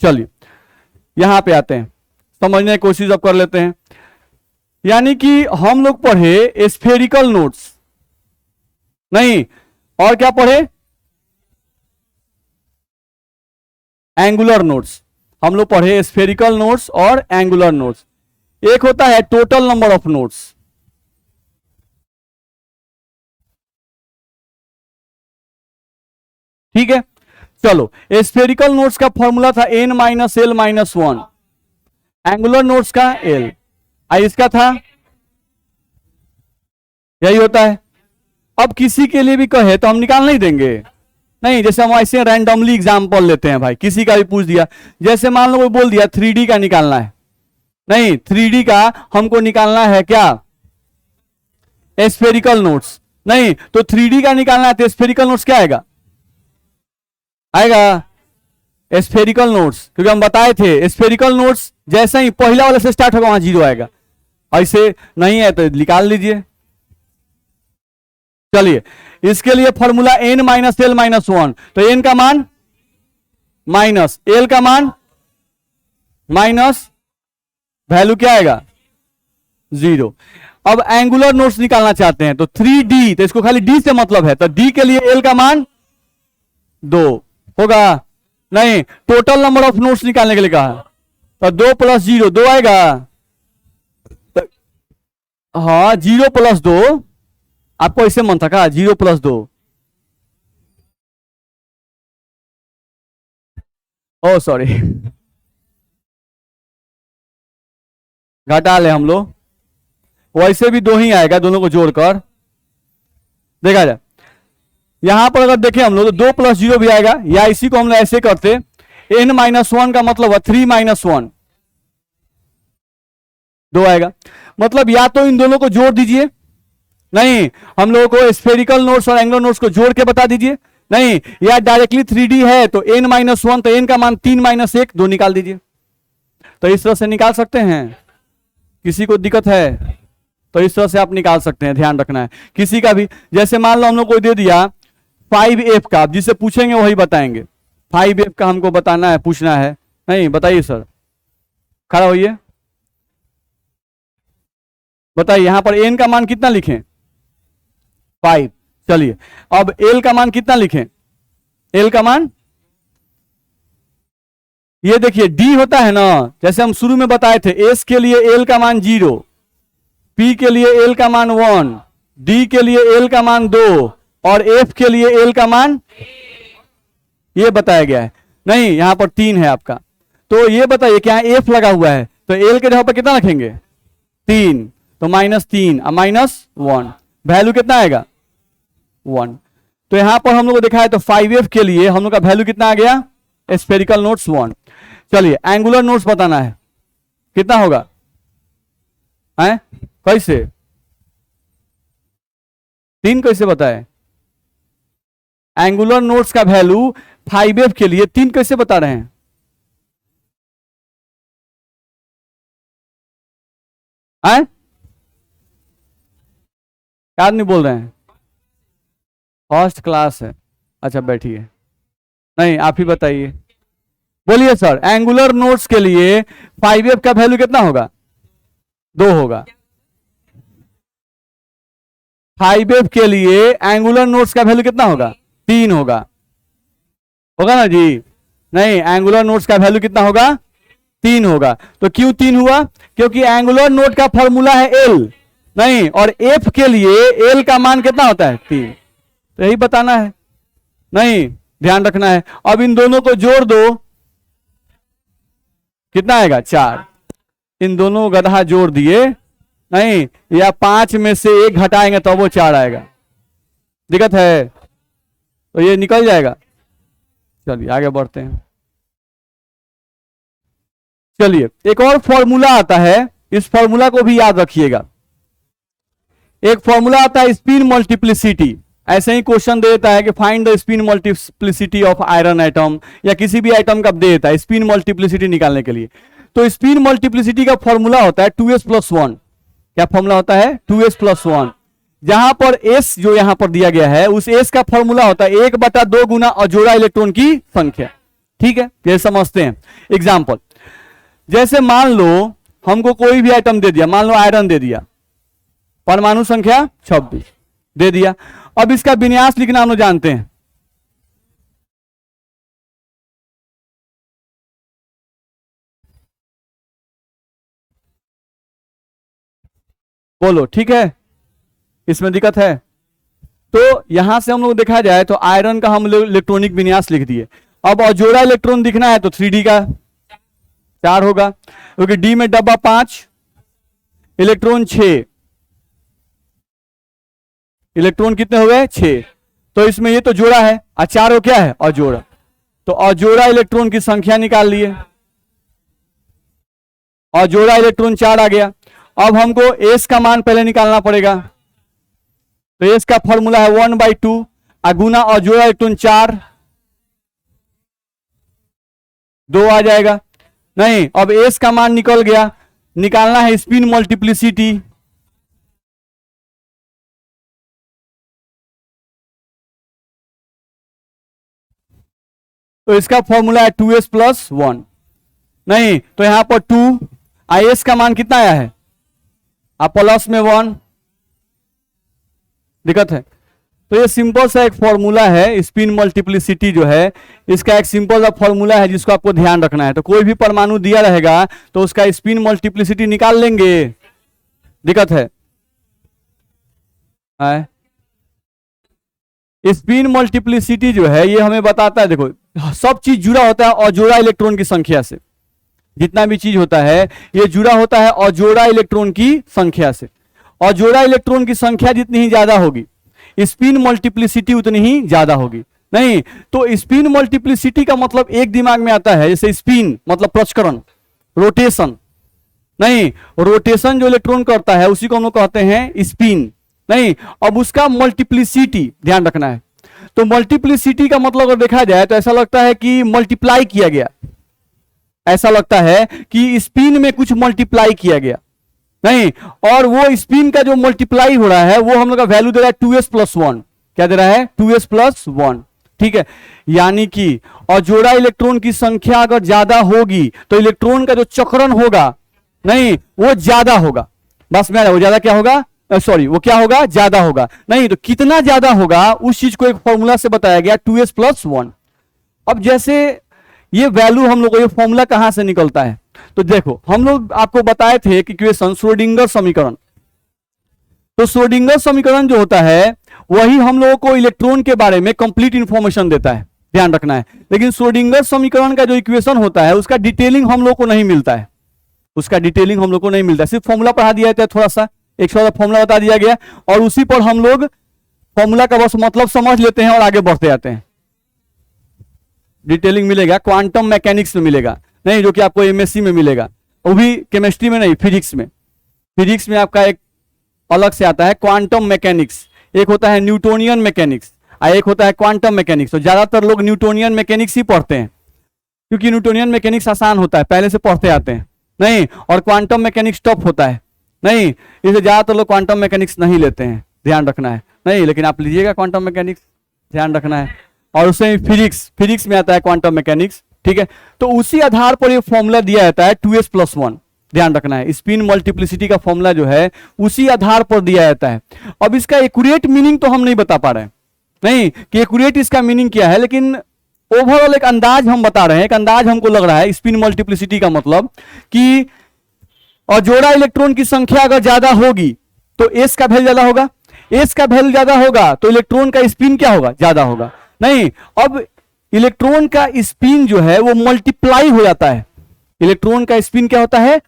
चलिए यहां पे आते हैं, समझने की कोशिश अब कर लेते हैं। यानी कि हम लोग पढ़े स्फेरिकल नोट्स, नहीं और क्या पढ़े? Angular notes. हम लोग पढ़े स्फेरिकल नोट्स और एंगुलर नोट्स। एक होता है टोटल नंबर ऑफ नोट्स, ठीक है, चलो स्फेरिकल नोट्स का फॉर्मूला था n minus L minus one, angular notes का l, आई इसका था, यही होता है। अब किसी के लिए भी कहे तो हम निकाल नहीं देंगे, नहीं, जैसे हम ऐसे रैंडमली एग्जांपल लेते हैं भाई, किसी का भी पूछ दिया, जैसे मान लो कोई बोल दिया 3D का निकालना है, नहीं 3D का हमको निकालना है क्या, स्फेरिकल नोट्स, नहीं तो 3D का निकालना है तो स्फेरिकल नोट्स क्या आएगा, आएगा स्फेरिकल नोट्स, क्योंकि हम बताए थे स्फेरिकल नोट्स जैसे ही पहला वाले से स्टार्ट होगा वहां जीरो आएगा, ऐसे नहीं है तो निकाल लीजिए। चलिए इसके लिए formula n minus L minus one, तो n का मान माइनस एल का मान माइनस, वैल्यू क्या आएगा जीरो। अब एंगुलर नोट्स निकालना चाहते हैं तो 3D, तो इसको खाली d से मतलब है, तो d के लिए l का मान 2 होगा, नहीं टोटल नंबर ऑफ नोट्स निकालने के लिए कहा, तो 2 प्लस 0 2 आएगा, हाँ 0 प्लस 2, आपको ऐसे मन था क्या 0 प्लस 2, ओ सॉरी घटा ले हम लोग, वैसे भी 2 ही आएगा दोनों को जोड़कर देखा जाए। यहां पर अगर देखें हम लोग तो 2 प्लस 0 भी आएगा, या इसी को हम लोग ऐसे करते n माइनस वन का मतलब है 3 माइनस वन, 2 आएगा, मतलब या तो इन दोनों को जोड़ दीजिए, नहीं हम लोगों को स्फेरिकल नोट्स और एंगुलर नोट्स को जोड़ के बता दीजिए, नहीं या डायरेक्टली 3D है तो n माइनस वन, तो n का मान 3 माइनस एक 2 निकाल दीजिए, तो इस तरह से निकाल सकते हैं। किसी को दिक्कत है तो इस तरह से आप निकाल सकते हैं, ध्यान रखना है। किसी का भी जैसे मान लो हम लोग को दे दिया 5f का, आप जिससे पूछेंगे वही बताएंगे, 5f का हमको बताना है, पूछना है, नहीं बताइए सर, खड़ा होइए बताइए, यहां पर n का मान कितना लिखें 5, चलिए अब l का मान कितना लिखें, l का मान ये देखिए d होता है ना, जैसे हम शुरू में बताए थे s के लिए l का मान 0, p के लिए l का मान 1, d के लिए l का मान 2 और f के लिए l का मान ये बताया गया है, नहीं यहां पर 3 है आपका, तो ये बताइए क्या f लगा हुआ है, तो l के जगह पर कितना रखेंगे 3, तो -3 और -1, वैल्यू कितना आएगा 1, तो यहां पर हम लोग को देखा है तो 5f के लिए हम लोग का वैल्यू कितना आ गया स्फेरिकल नोट्स 1। चलिए एंगुलर नोट्स बताना है, कितना होगा है, कैसे 3 कैसे बताए, एंगुलर नोट्स का वैल्यू 5f के लिए 3 कैसे बता रहे हैं, क्या नहीं बोल रहे हैं, फर्स्ट क्लास है, अच्छा बैठिए, नहीं आप ही बताइए, बोलिए सर एंगुलर नोट्स के लिए 5f का वैल्यू कितना होगा 2 होगा, 5f के लिए एंगुलर नोट्स का वैल्यू कितना होगा 3 होगा, होगा ना जी, नहीं एंगुलर नोट्स का वैल्यू कितना होगा 3 होगा, तो क्यों 3 हुआ, क्योंकि एंगुलर नोट का फॉर्मूला है l, नहीं और f के लिए l का मान कितना होता है 3, तो यही बताना है, नहीं ध्यान रखना है। अब इन दोनों को जोड़ दो कितना आएगा 4, इन दोनों को गधा जोड़ दिए, नहीं या 5 में से 1 घटाएंगे तो वो 4 आएगा, दिक्कत है तो ये निकल जाएगा। चलिए आगे बढ़ते हैं, चलिए एक और फॉर्मूला आता है, इस फॉर्मूला को भी याद रखिएगा, एक फॉर्मूला आता है स्पिन मल्टीप्लिसिटी, ऐसे ही क्वेश्चन दे देता है कि find the spin multiplicity of iron atom, या किसी भी एटम का दे देता है स्पिन मल्टीप्लिसिटी निकालने के लिए, तो स्पिन मल्टीप्लिसिटी का फॉर्मूला होता है 2s + 1, क्या फॉर्मूला होता है 2s + 1, जहां पर s जो यहां पर दिया गया है उस s का फॉर्मूला होता है 1/2 गुना अजोड़ा इलेक्ट्रॉन की संख्या, ठीक है ये समझते हैं। एग्जाम्पल, जैसे मान लो हमको कोई भी आइटम दे दिया, मान लो आयरन दे दिया, परमाणु संख्या 26 दे दिया, अब इसका विन्यास लिखना हम लोग जानते हैं, बोलो ठीक है, इसमें दिक्कत है, तो यहां से हम लोग देखा जाए तो आयरन का हम लोग इलेक्ट्रॉनिक विन्यास लिख दिए। अब अजोड़ा इलेक्ट्रॉन दिखना है तो 3D का 4 होगा, क्योंकि डी में डब्बा 5, इलेक्ट्रॉन 6, इलेक्ट्रॉन कितने हो गए 6। तो इसमें ये तो जोड़ा है और 4 हो क्या है अजोड़ा, तो अजोड़ा इलेक्ट्रॉन की संख्या निकाल लिए, अजोड़ा इलेक्ट्रॉन 4 आ गया। अब हमको एस का मान पहले निकालना पड़ेगा, तो एस का फॉर्मूला है 1/2 गुना अजोड़ा इलेक्ट्रॉन 4, 2 आ जाएगा। नहीं, अब एस का मान निकल गया, निकालना है स्पिन मल्टीप्लिसिटी, तो इसका फॉर्मूला है 2s+1। नहीं तो यहां पर 2, एस का मान कितना आया है प्लस में 1, दिक्कत है। तो ये सिंपल सा एक फॉर्मूला है, स्पिन मल्टीप्लिसिटी जो है इसका एक सिंपल सा फॉर्मूला है जिसको आपको ध्यान रखना है। तो कोई भी परमाणु दिया रहेगा तो उसका स्पिन मल्टीप्लिसिटी निकाल लेंगे, दिक्कत है। स्पिन मल्टीप्लिसिटी जो है ये हमें बताता है, देखो सब चीज जुड़ा होता है अजोड़ा इलेक्ट्रॉन की संख्या से, जितना भी चीज होता है ये जुड़ा होता है अजोड़ा इलेक्ट्रॉन की संख्या से। अजोड़ा इलेक्ट्रॉन की संख्या जितनी ही ज्यादा होगी स्पिन मल्टीप्लिसिटी उतनी ही ज्यादा होगी। नहीं तो स्पिन मल्टीप्लिसिटी का मतलब एक दिमाग में आता है, जैसे स्पिन मतलब प्रचकरण, रोटेशन। नहीं, रोटेशन जो इलेक्ट्रॉन करता है उसी को हम लोग कहते हैं स्पिन। नहीं, अब उसका मल्टीप्लिसिटी ध्यान रखना है। तो मल्टीप्लिसिटी का मतलब अगर देखा जाए तो ऐसा लगता है कि मल्टीप्लाई किया गया, ऐसा लगता है कि स्पिन में कुछ मल्टीप्लाई किया गया। नहीं, और वो स्पिन का जो मल्टीप्लाई हो रहा है वो हम लोग का वैल्यू दे रहा है 2s+1। क्या दे रहा है 2s+1, ठीक है। यानी कि अजोड़ा इलेक्ट्रॉन की संख्या अगर ज्यादा होगी तो इलेक्ट्रॉन का जो चक्रण होगा नहीं वो ज्यादा होगा। बस में वो ज्यादा क्या होगा, सॉरी वो क्या होगा ज्यादा होगा। नहीं तो कितना ज्यादा होगा उस चीज को एक फॉर्मूला से बताया गया 2s+1। अब जैसे ये वैल्यू हम लोग को, ये फॉर्मूला कहां से निकलता है, तो देखो हम लोग आपको बताए थे कि इक्वेशन श्रोडिंगर समीकरण। तो श्रोडिंगर समीकरण जो होता है वही हम लोगों को इलेक्ट्रॉन के बारे में कंप्लीट इंफॉर्मेशन देता है, ध्यान रखना है। लेकिन श्रोडिंगर समीकरण का जो इक्वेशन होता है उसका डिटेलिंग हम लोग को नहीं मिलता है, उसका डिटेलिंग हम लोग को नहीं मिलता है। सिर्फ फॉर्मूला पढ़ा दिया जाता है, थोड़ा सा एक छोटा फॉर्मूला बता दिया गया और उसी पर हम लोग फॉर्मूला का बस मतलब समझ लेते हैं और आगे बढ़ते जाते हैं। डिटेलिंग मिलेगा क्वांटम मैकेनिक्स में मिलेगा, नहीं जो कि आपको एमएससी में मिलेगा, वो भी केमिस्ट्री में नहीं, फिजिक्स में। फिजिक्स में आपका एक अलग से आता है क्वांटम मैकेनिक्स, एक होता है न्यूटोनियन मैकेनिक्स और एक होता है क्वांटम मैकेनिक्स। तो ज्यादातर लोग न्यूटोनियन मैकेनिक्स ही पढ़ते हैं क्योंकि न्यूटोनियन मैकेनिक्स आसान होता है, पहले से पढ़ते आते हैं। नहीं, और क्वांटम मैकेनिक्स टफ होता है, नहीं इसे ज्यादातर लोग क्वांटम मैकेनिक्स नहीं लेते हैं, ध्यान रखना है। नहीं, लेकिन आप लीजिएगा क्वांटम मैकेनिक्स, ध्यान रखना है। और उससे फिजिक्स में आता है क्वांटम मैकेनिक्स, ठीक है। तो उसी आधार पर ये फॉर्मूला दिया जाता है 2s+1, ध्यान रखना है। स्पिन मल्टीप्लिसिटी का फॉर्मूला जो है उसी आधार पर दिया जाता है। अब इसका एक्यूरेट मीनिंग तो हम नहीं बता पा रहे हैं, नहीं कि एक्यूरेट इसका मीनिंग क्या है, लेकिन ओवरऑल एक अंदाज हम बता रहे हैं। एक अंदाज हमको लग रहा है स्पिन मल्टीप्लिसिटी का मतलब कि अजोड़ा इलेक्ट्रॉन की संख्या अगर ज्यादा होगी तो एस का वैल्यू ज्यादा होगा, एस का वैल्यू ज्यादा होगा तो इलेक्ट्रॉन का स्पिन क्या होगा ज्यादा होगा। नहीं, अब इलेक्ट्रॉन का स्पिन जो है वो मल्टीप्लाई हो जाता है, इलेक्ट्रॉन का स्पिन क्या होता है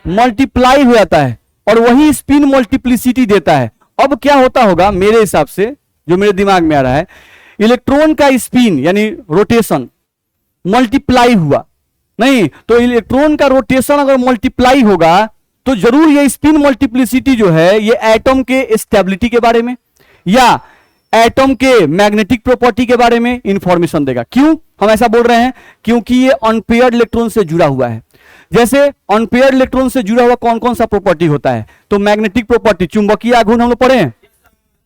मल्टीप्लाई हो जाता है और वही स्पिन मल्टीप्लिसिटी देता है। अब क्या होता होगा मेरे हिसाब से, जो मेरे दिमाग में आ रहा है, इलेक्ट्रॉन का स्पिन यानी रोटेशन मल्टीप्लाई हुआ, नहीं तो इलेक्ट्रॉन का रोटेशन अगर मल्टीप्लाई होगा तो जरूर ये स्पिन मल्टीप्लिसिटी जो है ये एटम के स्टेबिलिटी के बारे में या एटम के मैग्नेटिक प्रॉपर्टी के बारे में इंफॉर्मेशन देगा। क्यों हम ऐसा बोल रहे हैं, क्योंकि ये अनपेयर्ड इलेक्ट्रॉन से जुड़ा हुआ है। जैसे अनपेयर्ड इलेक्ट्रॉन से जुड़ा हुआ कौन कौन सा प्रॉपर्टी होता है, तो मैग्नेटिक प्रॉपर्टी, चुंबकीय आघूर्ण हम लोग पढ़े हैं,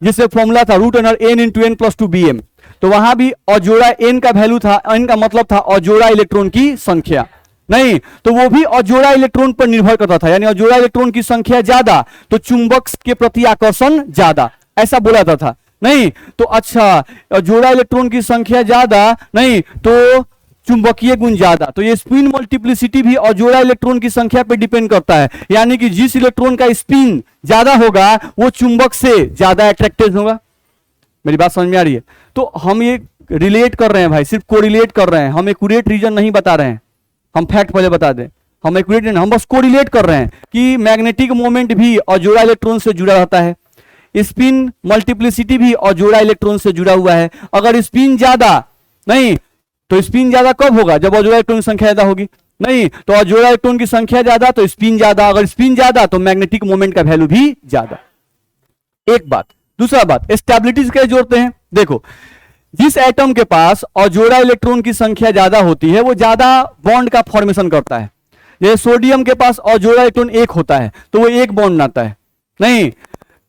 जिससे फॉर्मूला था √n(n)+2bm। तो वहां भी अजोड़ा n का वैल्यू था, n का मतलब था अजोड़ा इलेक्ट्रॉन की संख्या। नहीं तो वो भी अजोड़ा इलेक्ट्रॉन पर निर्भर करता था, यानी अजोड़ा इलेक्ट्रॉन की संख्या ज्यादा तो चुंबक के प्रति आकर्षण ज्यादा, ऐसा बोला जाता था। नहीं तो अच्छा अजोड़ा इलेक्ट्रॉन की संख्या ज्यादा, नहीं तो चुंबकीय गुण ज्यादा, तो ये स्पिन मल्टीप्लिसिटी भी अजोड़ा इलेक्ट्रॉन की संख्या पर डिपेंड करता है। यानी कि जिस इलेक्ट्रॉन का स्पिन ज्यादा होगा वो चुंबक से ज्यादा अट्रैक्टिव होगा। मेरी बात समझ में आ रही है? तो हम ये रिलेट कर रहे हैं भाई, सिर्फ कोरिलेट कर रहे हैं, हम एक्यूरेट रीजन नहीं बता रहे हैं। हम फैक्ट पहले बता दें, हम एक्यूरेट, हम बस कोरिलेट कर रहे हैं कि मैग्नेटिक मोमेंट भी अजोड़ा इलेक्ट्रॉन से जुड़ा रहता है, स्पिन मल्टीप्लिसिटी भी अजोड़ा इलेक्ट्रॉन से जुड़ा हुआ है। अगर स्पिन ज्यादा नहीं, तो स्पिन ज्यादा कब होगा? जब अजोड़ा इलेक्ट्रॉन की संख्या ज्यादा होगी। नहीं, तो अजोड़ा इलेक्ट्रॉन की संख्या ज्यादा तो स्पिन ज्यादा, अगर स्पिन ज्यादा तो मैग्नेटिक मोमेंट का वैल्यू भी ज्यादा। एक बात। दूसरा बात, स्टेबिलिटी कैसे जोड़ते हैं? देखो, जिस एटम के पास अजोड़ा इलेक्ट्रॉन की संख्या ज्यादा होती है वो ज्यादा बॉन्ड का फॉर्मेशन करता है। जैसे सोडियम के पास अजोड़ा इलेक्ट्रॉन एक होता है तो वो एक बॉन्ड बनाता है। नहीं,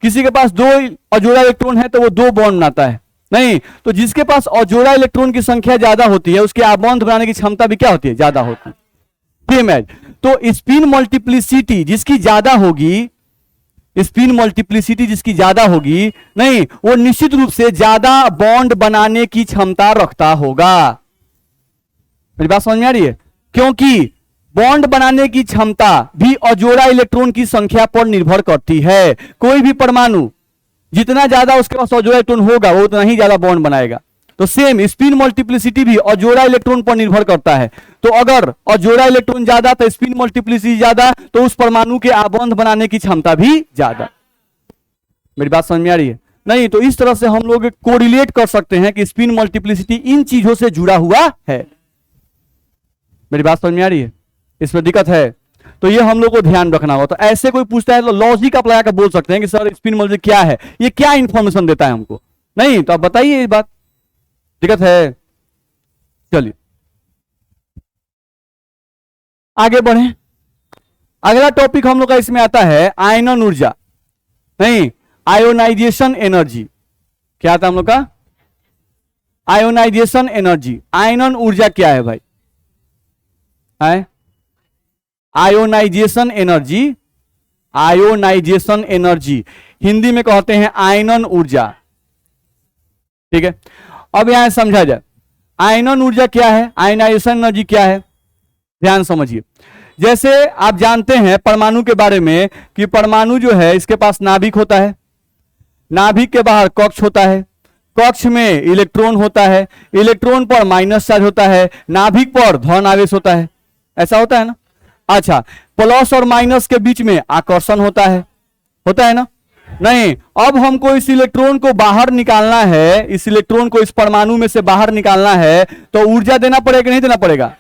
किसी के पास दो अजोड़ा इलेक्ट्रॉन है तो वो दो बॉन्ड बनाता है। नहीं, तो जिसके पास अजोड़ा इलेक्ट्रॉन की संख्या ज्यादा होती है उसके बॉन्ड बनाने की क्षमता भी क्या होती है? ज्यादा होती है। तो स्पिन मल्टीप्लिसिटी जिसकी ज्यादा होगी, स्पिन मल्टीप्लिसिटी जिसकी ज्यादा होगी, नहीं, वो निश्चित रूप से ज्यादा बॉन्ड बनाने की क्षमता रखता होगा। मेरी बात समझ में आ रही है? क्योंकि बॉन्ड बनाने की क्षमता भी अजोड़ा इलेक्ट्रॉन की संख्या पर निर्भर करती है। कोई भी परमाणु जितना ज्यादा उसके पास अजोड़ा इलेक्ट्रॉन होगा वो उतना ही ज्यादा बॉन्ड बनाएगा। तो सेम स्पिन मल्टीप्लिसिटी भी अजोड़ा इलेक्ट्रॉन पर निर्भर करता है। तो अगर अजोड़ा इलेक्ट्रॉन ज्यादा तो स्पिन मल्टीप्लिसिटी ज्यादा, तो उस परमाणु के आबंध बनाने की क्षमता भी ज्यादा। मेरी बात समझ में आ रही है? नहीं, तो इस तरह से हम लोग कोरिलेट कर सकते हैं कि स्पिन मल्टीप्लिसिटी इन चीजों से जुड़ा हुआ है। मेरी बात समझ में आ रही है? इसमें दिक्कत है तो ये हम लोग को ध्यान रखना होगा। तो ऐसे कोई पूछता है तो लॉजिक आप लगा कर बोल सकते हैं कि सर स्पिन मल्टीप्लिसिटी क्या है, ये क्या इंफॉर्मेशन देता है हमको? नहीं, तो आप बताइए, ये बात दिक्कत है। चलिए आगे बढ़े। अगला टॉपिक हम लोग का इसमें आता है आयनन ऊर्जा, नहीं, आयोनाइजेशन एनर्जी। क्या आता है हम लोग का? Ionisation energy. आयनन ऊर्जा क्या है भाई? है ionisation energy. Ionisation energy Hindi में कहते हैं आयनन ऊर्जा। ठीक है, अब यहां समझा जाए आयनन ऊर्जा क्या है, आयनाइजेशन एनर्जी क्या है। ध्यान समझिए। जैसे आप जानते हैं परमाणु के बारे में कि परमाणु जो है इसके पास नाभिक होता है, नाभिक के बाहर कक्ष होता है, कक्ष में इलेक्ट्रॉन होता है, इलेक्ट्रॉन पर माइनस चार्ज होता है, नाभिक पर धन आवेश होता है। ऐसा होता है ना? अच्छा, प्लस और माइनस के बीच में आकर्षण होता है ना? नहीं, अब हमको इस इलेक्ट्रॉन को बाहर निकालना है, इस इलेक्ट्रॉन को इस परमाणु में से बाहर निकालना है तो ऊर्जा देना पड़ेगा नहीं देना पड़ेगा?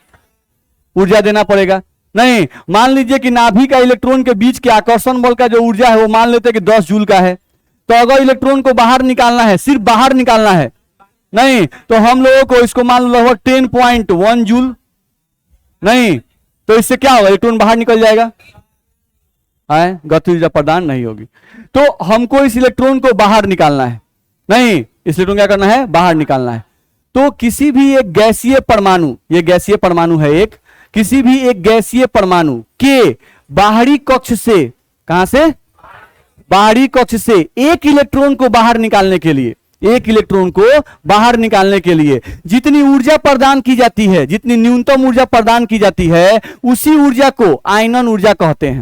ऊर्जा देना पड़ेगा। नहीं, मान लीजिए कि नाभिक का इलेक्ट्रॉन के बीच के आकर्षण बल का जो ऊर्जा है वो मान लेते हैं कि 10 जूल का है। तो अगर इलेक्ट्रॉन को बाहर निकालना है, सिर्फ बाहर निकालना है, नहीं, तो हम लोगों को इसको मान लो लगभग 10.1 जूल। नहीं, तो इससे क्या होगा? इलेक्ट्रॉन बाहर निकल जाएगा, गति ऊर्जा प्रदान नहीं होगी। तो हमको इस इलेक्ट्रॉन को बाहर निकालना है, नहीं, इस इलेक्ट्रॉन क्या करना है? बाहर निकालना है। तो किसी भी एक गैसीय परमाणु, ये गैसीय परमाणु है एक, किसी भी एक गैसीय परमाणु के बाहरी कक्ष से, कहां से? बाहरी कक्ष से एक इलेक्ट्रॉन को बाहर निकालने के लिए, एक इलेक्ट्रॉन को बाहर निकालने के लिए जितनी ऊर्जा प्रदान की जाती है, जितनी न्यूनतम ऊर्जा प्रदान की जाती है, उसी ऊर्जा को आयनन ऊर्जा कहते हैं।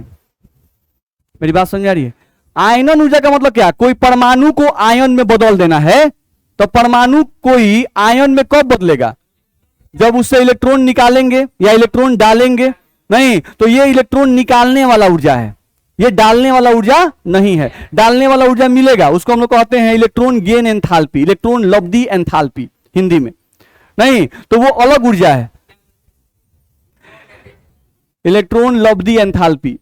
मेरी बात समझ आ रही है? आयनन ऊर्जा का मतलब क्या? कोई परमाणु को आयन में बदल देना है। तो परमाणु कोई आयन में कब बदलेगा? जब उससे इलेक्ट्रॉन निकालेंगे या इलेक्ट्रॉन डालेंगे। नहीं, तो ये इलेक्ट्रॉन निकालने वाला ऊर्जा है, ये डालने वाला ऊर्जा नहीं है। डालने वाला ऊर्जा मिलेगा, उसको हम लोग कहते हैं इलेक्ट्रॉन गेन एंथैल्पी, इलेक्ट्रॉन लब्धि एंथैल्पी हिंदी में। नहीं, तो वो अलग ऊर्जा है, इलेक्ट्रॉन लब्धि एंथैल्पी,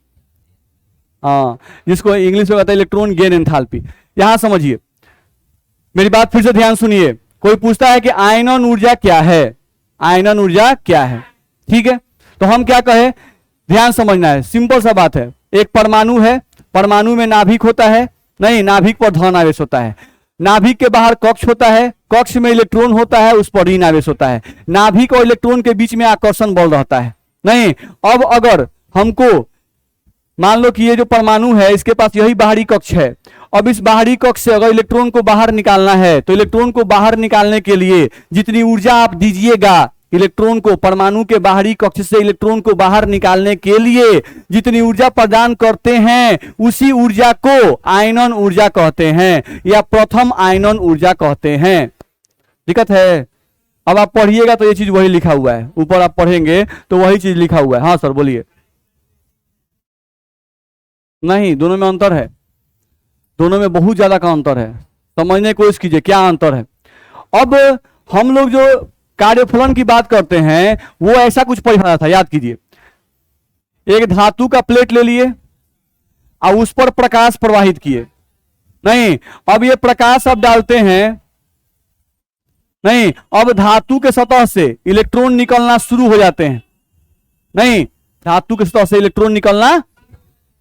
जिसको इंग्लिश में कहते हैं इलेक्ट्रॉन गेन एंथैल्पी। यहां समझिए, मेरी बात फिर से ध्यान सुनिए। कोई पूछता है कि आयनन ऊर्जा क्या है, आयनन ऊर्जा क्या है? ठीक है, तो हम क्या कहें, ध्यान समझना है, सिंपल सा बात है। एक परमाणु है, परमाणु में नाभिक होता है, नहीं, नाभिक पर धन आवेश होता है, नाभिक के बाहर कक्ष होता है, कक्ष में इलेक्ट्रॉन होता है, उस पर ऋण आवेश होता है, नाभिक और इलेक्ट्रॉन के बीच में आकर्षण बल रहता है। नहीं, अब अगर हमको मान लो कि ये जो परमाणु है इसके पास यही बाहरी कक्ष है, अब इस बाहरी कक्ष से अगर इलेक्ट्रॉन को बाहर निकालना है तो इलेक्ट्रॉन को बाहर निकालने के लिए जितनी ऊर्जा आप दीजिएगा इलेक्ट्रॉन को, परमाणु के बाहरी कक्ष से इलेक्ट्रॉन को बाहर निकालने के लिए जितनी ऊर्जा प्रदान करते हैं उसी ऊर्जा को आयनन ऊर्जा कहते हैं या प्रथम आयनन ऊर्जा कहते हैं। दिक्कत है? अब आप पढ़िएगा तो ये चीज वही लिखा हुआ है, ऊपर आप पढ़ेंगे तो वही चीज लिखा हुआ है। हाँ सर बोलिए। नहीं, दोनों में अंतर है, दोनों में बहुत ज्यादा का अंतर है, समझने की कोशिश कीजिए क्या अंतर है। अब हम लोग जो कार्यफलन की बात करते हैं वो ऐसा कुछ परिभाषा था, याद कीजिए। एक धातु का प्लेट ले लिए और उस पर प्रकाश प्रवाहित किए। नहीं, अब ये प्रकाश अब डालते हैं, नहीं, अब धातु के सतह से इलेक्ट्रॉन निकलना शुरू हो जाते हैं। नहीं, धातु के सतह से इलेक्ट्रॉन निकलना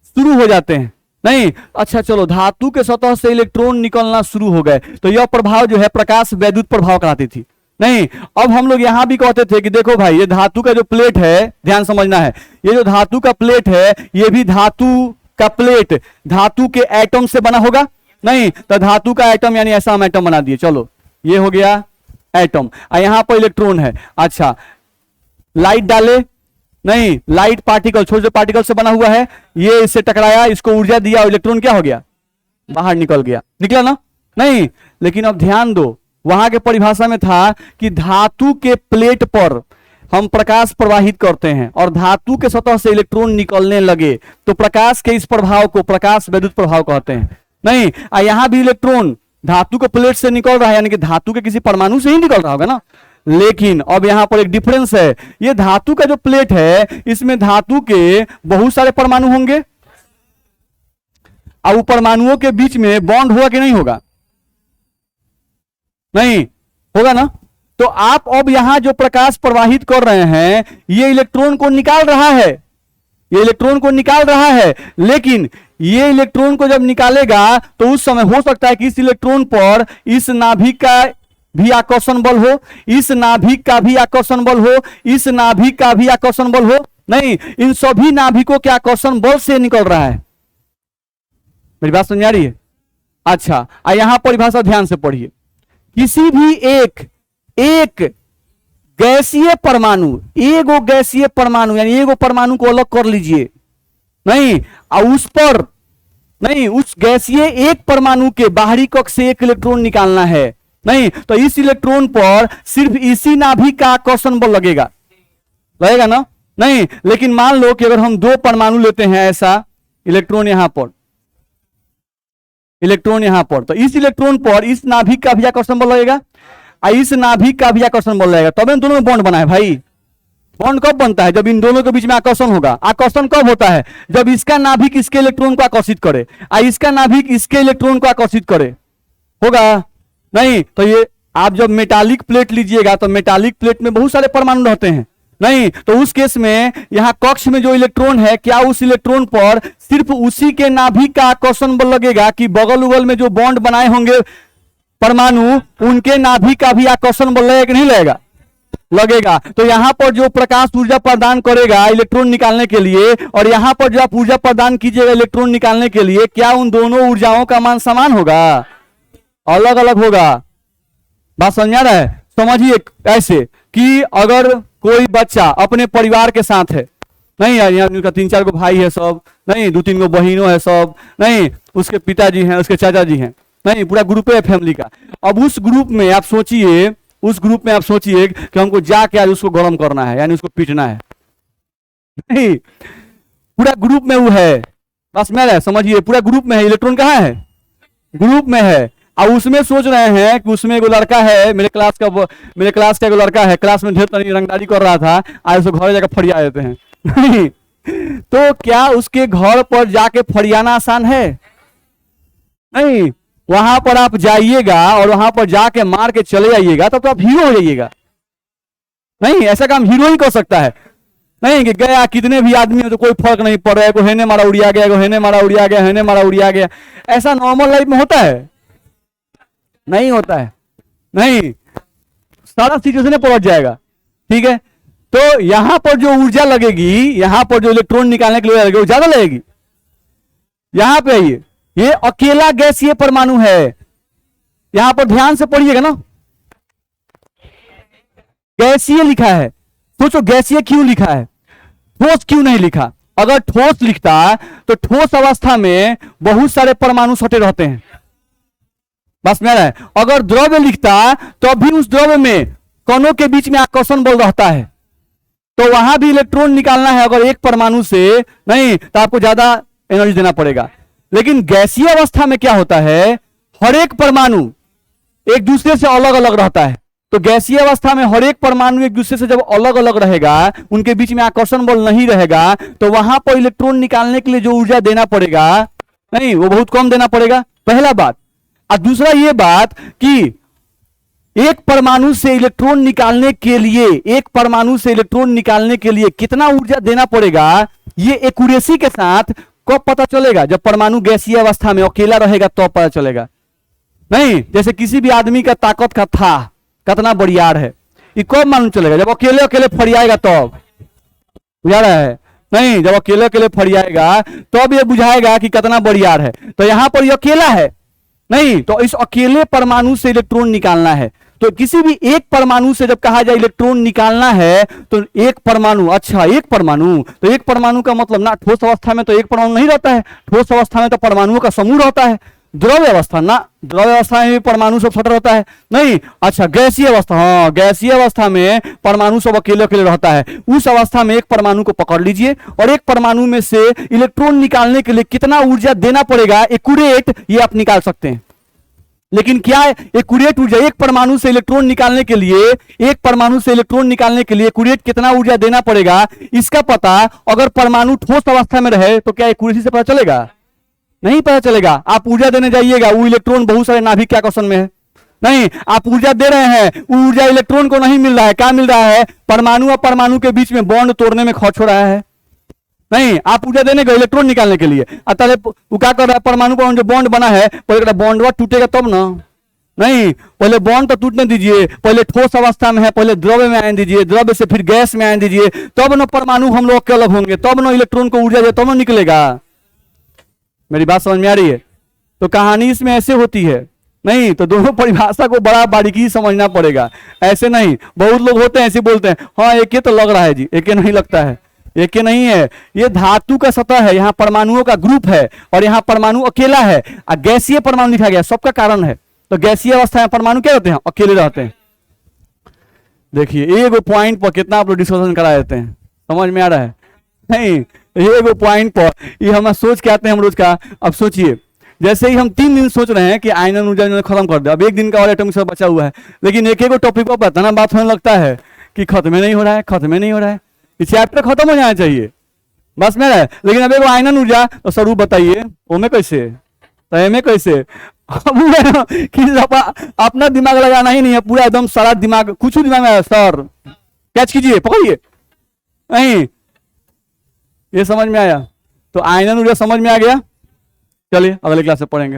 शुरू हो जाते हैं। नहीं, अच्छा चलो, धातु के सतह से इलेक्ट्रॉन निकलना शुरू हो गए तो यह प्रभाव जो है प्रकाश वैद्युत प्रभाव कहलाती थी। नहीं, अब हम लोग यहां भी कहते थे कि देखो भाई, ये धातु का जो प्लेट है, ध्यान समझना है, ये जो धातु का प्लेट है ये भी धातु का प्लेट धातु के एटम से बना होगा। नहीं, तो धातु का एटम यानी ऐसा हम एटम बना दिए, चलो ये हो गया एटम, और यहां पर इलेक्ट्रॉन है। अच्छा, लाइट डाले, नहीं, लाइट पार्टिकल, छोटे छोटे पार्टिकल से बना हुआ है, ये इससे टकराया, इसको ऊर्जा दिया और इलेक्ट्रॉन क्या हो गया, बाहर निकल गया। निकला ना? नहीं, लेकिन अब ध्यान दो, वहां के परिभाषा में था कि धातु के प्लेट पर हम प्रकाश प्रवाहित करते हैं और धातु के सतह से इलेक्ट्रॉन निकलने लगे तो प्रकाश के इस प्रभाव को प्रकाश वैद्युत प्रभाव कहते हैं। नहीं, यहां भी इलेक्ट्रॉन धातु के प्लेट से निकल रहा है, यानी कि धातु के किसी परमाणु से ही निकल रहा होगा ना। लेकिन अब यहां पर एक डिफरेंस है, ये धातु का जो प्लेट है इसमें धातु के बहुत सारे परमाणु होंगे और परमाणुओं के बीच में बॉन्ड होगा कि नहीं होगा? नहीं होगा ना। तो आप अब यहां जो प्रकाश प्रवाहित कर रहे हैं ये इलेक्ट्रॉन को निकाल रहा है, ये इलेक्ट्रॉन को निकाल रहा है, लेकिन ये इलेक्ट्रॉन को जब निकालेगा तो उस समय हो सकता है कि इस इलेक्ट्रॉन पर इस नाभिक का भी आकर्षण बल हो, इस नाभिक का भी आकर्षण बल हो, इस नाभिक का भी आकर्षण बल हो। नहीं, इन सभी नाभिकों के आकर्षण बल से निकल रहा है। मेरी बात समझ आ रही है? अच्छा, यहां परिभाषा ध्यान से पढ़िए। किसी भी एक गैसीय परमाणु, एगो गैसीय परमाणु यानी एगो परमाणु को अलग कर लीजिए, नहीं, और उस पर, नहीं, उस गैसीय एक परमाणु के बाहरी कक्ष से एक इलेक्ट्रॉन निकालना है। नहीं, तो इस इलेक्ट्रॉन पर सिर्फ इसी नाभिक का आकर्षण बल लगेगा, लगेगा ना? नहीं, लेकिन मान लो कि अगर हम दो परमाणु लेते हैं, ऐसा इलेक्ट्रॉन यहां पर, इलेक्ट्रॉन यहां पर, तो इस इलेक्ट्रॉन पर इस नाभिक का भी आकर्षण बल लगेगा और इस नाभिक का भी आकर्षण बल लगेगा, तब इन दोनों में बॉन्ड बना है। भाई बॉन्ड कब बनता है? जब इन दोनों के बीच में आकर्षण होगा। आकर्षण कब होता है? जब इसका नाभिक इसके इलेक्ट्रॉन को आकर्षित करे और इसका नाभिक इसके इलेक्ट्रॉन को आकर्षित करे, होगा? नहीं, तो ये आप जब मेटालिक प्लेट लीजिएगा तो मेटालिक प्लेट में बहुत सारे परमाणु रहते हैं। नहीं, तो उस केस में यहां कक्ष में जो इलेक्ट्रॉन है, क्या उस इलेक्ट्रॉन पर सिर्फ उसी के नाभिक का आकर्षण बल लगेगा कि बगल उगल में जो बॉन्ड बनाए होंगे परमाणु उनके नाभिक का भी आकर्षण बल लगेगा कि नहीं लगेगा? लगेगा। तो यहां पर जो प्रकाश ऊर्जा प्रदान करेगा इलेक्ट्रॉन निकालने के लिए और यहां पर जो आप ऊर्जा प्रदान कीजिएगा इलेक्ट्रॉन निकालने के लिए, क्या उन दोनों ऊर्जाओं का मान समान होगा? अलग अलग होगा। बात समझ आ रहा है? समझिए ऐसे कि अगर कोई बच्चा अपने परिवार के साथ है, नहीं यार, यहाँ उनका 3-4 गो भाई है सब, नहीं 2-3 गो बहनों है सब, नहीं उसके पिताजी हैं, उसके चाचा जी हैं, नहीं पूरा ग्रुप है फैमिली का। अब उस ग्रुप में आप सोचिए, उस ग्रुप में आप सोचिए कि हमको जाके आज उसको गरम करना है, यानी उसको पीटना है। नहीं, पूरा ग्रुप में वो है, बस मैं समझिए पूरा ग्रुप में है। इलेक्ट्रॉन कहाँ है? ग्रुप में है। और उसमें सोच रहे हैं कि उसमें एगो लड़का है, मेरे क्लास का एगो लड़का है, क्लास में ढेर सारी रंगदारी कर रहा था, आज उसको घर जाकर फरिया देते हैं। नहीं, तो क्या उसके घर पर जाके फरियाना आसान है? नहीं, वहां पर आप जाइएगा और वहां पर जाके मार के चले जाइएगा तब तो आप हीरो हो जाइएगा। नहीं, ऐसा काम हीरो ही कर सकता है। नहीं कि गया कितने भी आदमी हो तो कोई फर्क नहीं पड़ रहा है, कोई हेने मारा उड़िया गया, कोई हेने मारा उड़िया गया, हेने मारा उड़िया गया, ऐसा नॉर्मल लाइफ में होता है? नहीं होता है। नहीं, सारा सिचुएशन पहुंच जाएगा। ठीक है, तो यहां पर जो ऊर्जा लगेगी, यहां पर जो इलेक्ट्रॉन निकालने के लिए लगेगी वो ज्यादा लगेगी। यहां पे ये अकेला गैसीय परमाणु है, यहां पर ध्यान से पढ़िएगा ना। गैसीय लिखा है। सोचो गैसीय क्यों लिखा है, ठोस क्यों नहीं लिखा? अगर ठोस लिखता तो ठोस अवस्था में बहुत सारे परमाणु सटे रहते हैं, बस में है। अगर द्रव्य लिखता तो भी उस द्रव्य में कणों के बीच में आकर्षण बल रहता है, तो वहां भी इलेक्ट्रॉन निकालना है अगर एक परमाणु से, नहीं तो आपको ज्यादा एनर्जी देना पड़ेगा। लेकिन गैसीय अवस्था में क्या होता है, हर एक परमाणु एक दूसरे से अलग अलग रहता है। तो गैसीय अवस्था में हर एक परमाणु एक दूसरे से जब अलग अलग रहेगा, उनके बीच में आकर्षण बल नहीं रहेगा, तो वहां पर इलेक्ट्रॉन निकालने के लिए जो ऊर्जा देना पड़ेगा, नहीं वो बहुत कम देना पड़ेगा, पहला बात। और दूसरा ये बात कि एक परमाणु से इलेक्ट्रॉन निकालने के लिए, एक परमाणु से इलेक्ट्रॉन निकालने के लिए कितना ऊर्जा देना पड़ेगा, ये एक्यूरेसी के साथ कब पता चलेगा? जब परमाणु गैसीय अवस्था में अकेला रहेगा तो पता चलेगा। नहीं जैसे किसी भी आदमी का ताकत का था कितना बड़ियार है, ये कब मालूम चलेगा? जब अकेले अकेले फरियाएगा तब बुझा रहा है। नहीं जब अकेले अकेले फरियाएगा तब ये बुझाएगा कि कितना बड़ियार है। तो यहां पर ये अकेला है, नहीं तो इस अकेले परमाणु से इलेक्ट्रॉन निकालना है। तो किसी भी एक परमाणु से जब कहा जाए इलेक्ट्रॉन निकालना है, तो एक परमाणु, अच्छा एक परमाणु, तो एक परमाणु का मतलब ना ठोस अवस्था में तो एक परमाणु नहीं रहता है, ठोस अवस्था में तो परमाणुओं का समूह रहता है। द्रव्य अवस्था ना, द्रव्य अवस्था में भी परमाणु सब सटा रहता है, नहीं अच्छा गैसीय अवस्था, हाँ गैसीय अवस्था में परमाणु सब अकेले अकेले रहता है। उस अवस्था में एक परमाणु को पकड़ लीजिए और एक परमाणु में से इलेक्ट्रॉन निकालने के लिए कितना ऊर्जा देना पड़ेगा एक्यूरेट, ये आप निकाल सकते हैं। लेकिन क्या है एक्यूरेट ऊर्जा, एक परमाणु से इलेक्ट्रॉन निकालने के लिए, एक परमाणु से इलेक्ट्रॉन निकालने के लिए एक्यूरेट कितना ऊर्जा देना पड़ेगा, इसका पता अगर परमाणु ठोस अवस्था में रहे तो क्या एक्यूरेसी से पता चलेगा? नहीं पता चलेगा। आप ऊर्जा देने जाइएगा, वो इलेक्ट्रॉन बहुत सारे नाभिक के आकर्षण में है, नहीं आप ऊर्जा दे रहे हैं, वो ऊर्जा इलेक्ट्रॉन को नहीं मिल रहा है, क्या मिल रहा है? परमाणु और परमाणु के बीच में बॉन्ड तोड़ने में खर्च हो रहा है। नहीं आप ऊर्जा देने गए इलेक्ट्रॉन निकालने के लिए, अतः वो क्या कर रहा है, परमाणु पर जो बॉन्ड बना है पहले बॉन्ड टूटेगा तब ना, नहीं पहले बॉन्ड तो टूटने दीजिए, पहले ठोस अवस्था में है, पहले द्रव्य में आने दीजिए, द्रव्य से फिर गैस में आने दीजिए, तब ना परमाणु हम लोग के अलग होंगे, तब ना इलेक्ट्रॉन को ऊर्जा दे, तब ना निकलेगा। मेरी बात समझ में आ रही है? तो कहानी इसमें ऐसे होती है, नहीं तो दोनों परिभाषा को बड़ा बारीकी समझना पड़ेगा। ऐसे नहीं, बहुत लोग होते हैं ऐसे बोलते हैं, हाँ एक तो लग रहा है जी, एक नहीं लगता है, एक नहीं है, ये धातु का सतह है, यहाँ परमाणुओं का ग्रुप है और यहाँ परमाणु अकेला है। गैसीय परमाणु लिखा गया, सबका कारण है। तो गैसीय अवस्था में परमाणु क्या होते हैं? अकेले रहते हैं। देखिए एक पॉइंट पर कितना आप लोग डिस्कशन करा देते हैं, समझ में आ रहा है? नहीं एक पॉइंट पर ये हम सोच के आते हैं हम रोज का। अब सोचिए जैसे ही हम 3 दिन सोच रहे हैं कि आयनन ऊर्जा खत्म कर दे, अब 1 दिन का और एटॉमिक सब बचा हुआ है, लेकिन एक टॉपिक पर बताना बात होने लगता है कि खत्म नहीं हो रहा है, खत्म नहीं हो रहा है, इस चैप्टर खत्म हो जाना चाहिए बस में रहे। लेकिन अब एक आयनन ऊर्जा तो स्वरूप बताइए, ओमे कैसे, तो एमे कैसे, कि अपना दिमाग लगाना ही नहीं है, पूरा एकदम सारा दिमाग, कुछ दिमाग में सर कैच कीजिए, पकड़िए, नहीं ये समझ में आया? तो आयनन ऊर्जा समझ में आ गया। चलिए अगले क्लास में पढ़ेंगे।